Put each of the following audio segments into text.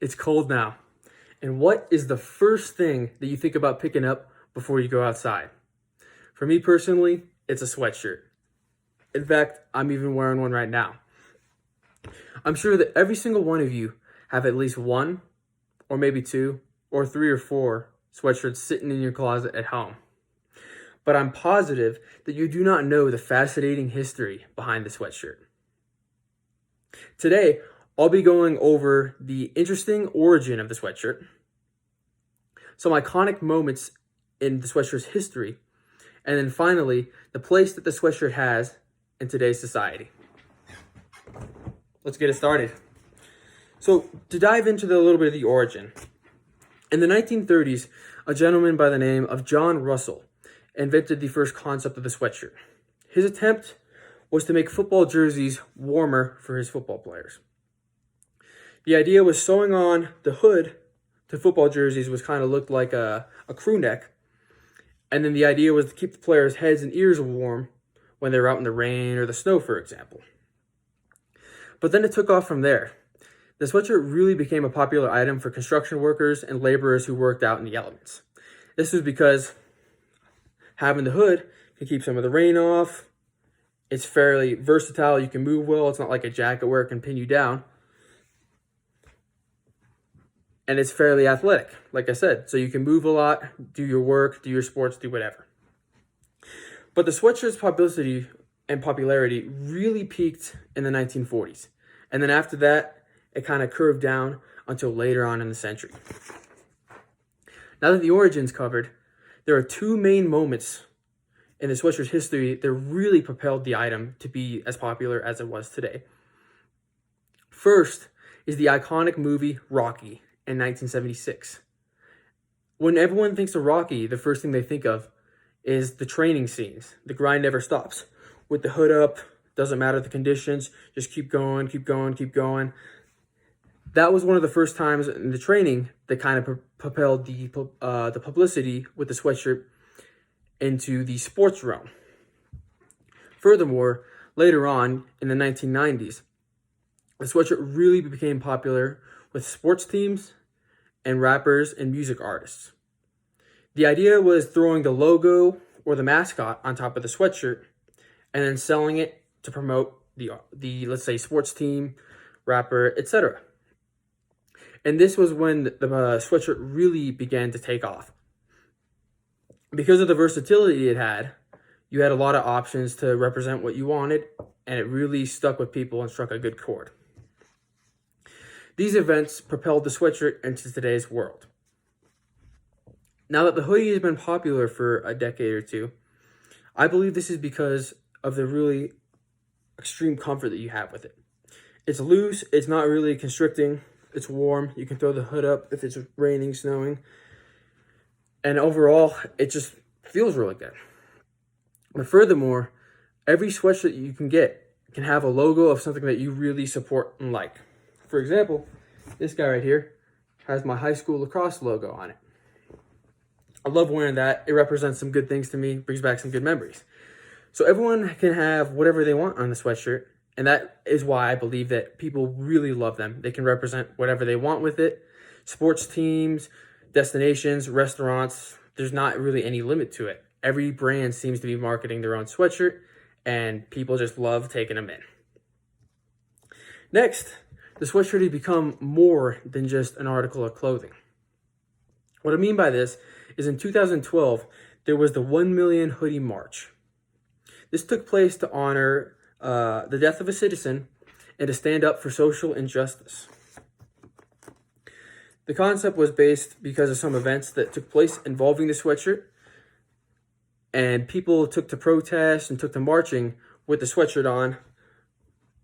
It's cold now. And what is the first thing that you think about picking up before you go outside? For me personally, it's a sweatshirt. In fact, I'm even wearing one right now. I'm sure that every single one of you have at least one, or maybe two, or three or four sweatshirts sitting in your closet at home. But I'm positive that you do not know the fascinating history behind the sweatshirt. Today, I'll be going over the interesting origin of the sweatshirt, some iconic moments in the sweatshirt's history, and then finally, the place that the sweatshirt has in today's society. Let's get it started. So, to dive into a little bit of the origin, in the 1930s, a gentleman by the name of John Russell invented the first concept of the sweatshirt. His attempt was to make football jerseys warmer for his football players. The idea was sewing on the hood to football jerseys was kind of looked like a crew neck. And then the idea was to keep the players' heads and ears warm when they were out in the rain or the snow, for example. But then it took off from there. The sweatshirt really became a popular item for construction workers and laborers who worked out in the elements. This was because having the hood can keep some of the rain off. It's fairly versatile. You can move well. It's not like a jacket where it can pin you down. And it's fairly athletic, like I said. So you can move a lot, do your work, do your sports, do whatever. But the sweatshirt's publicity and popularity really peaked in the 1940s. And then after that, it kind of curved down until later on in the century. Now that the origin's covered, there are two main moments in the sweatshirt's history that really propelled the item to be as popular as it was today. First is the iconic movie Rocky in 1976. When everyone thinks of Rocky, the first thing they think of is the training scenes. The grind never stops. With the hood up, doesn't matter the conditions, just keep going, keep going, keep going. That was one of the first times in the training that kind of propelled the publicity with the sweatshirt into the sports realm. Furthermore, later on in the 1990s, the sweatshirt really became popular with sports teams and rappers and music artists. The idea was throwing the logo or the mascot on top of the sweatshirt and then selling it to promote the let's say sports team, rapper, etc. And this was when the sweatshirt really began to take off. Because of the versatility it had, you had a lot of options to represent what you wanted, and it really stuck with people and struck a good chord. These events propelled the sweatshirt into today's world. Now that the hoodie has been popular for a decade or two, I believe this is because of the really extreme comfort that you have with it. It's loose, it's not really constricting, it's warm, you can throw the hood up if it's raining, snowing, and overall, it just feels really good. But furthermore, every sweatshirt you can get can have a logo of something that you really support and like. For example, this guy right here has my high school lacrosse logo on it. I love wearing that. It represents some good things to me, brings back some good memories. So everyone can have whatever they want on the sweatshirt, and that is why I believe that people really love them. They can represent whatever they want with it. Sports teams, destinations, restaurants, there's not really any limit to it. Every brand seems to be marketing their own sweatshirt, and people just love taking them in. Next, the sweatshirt has become more than just an article of clothing. What I mean by this is in 2012, there was the 1 Million Hoodie March. This took place to honor the death of a citizen and to stand up for social injustice. The concept was based because of some events that took place involving the sweatshirt, and people took to protest and took to marching with the sweatshirt on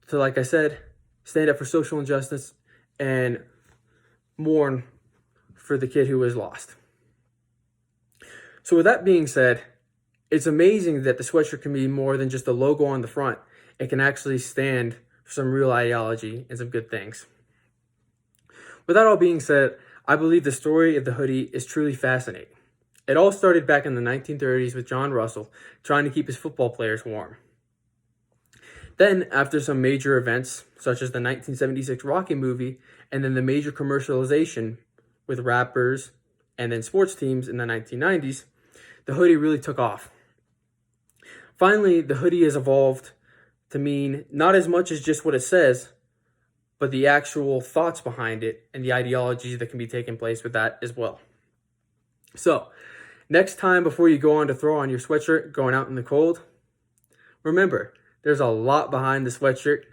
to, like I said, stand up for social injustice and mourn for the kid who was lost. So with that being said, it's amazing that the sweatshirt can be more than just a logo on the front. It can actually stand for some real ideology and some good things. With that all being said, I believe the story of the hoodie is truly fascinating. It all started back in the 1930s with John Russell trying to keep his football players warm. Then, after some major events, such as the 1976 Rocky movie, and then the major commercialization with rappers and then sports teams in the 1990s, the hoodie really took off. Finally, the hoodie has evolved to mean not as much as just what it says, but the actual thoughts behind it and the ideologies that can be taking place with that as well. So, next time before you go on to throw on your sweatshirt going out in the cold, remember, there's a lot behind the sweatshirt.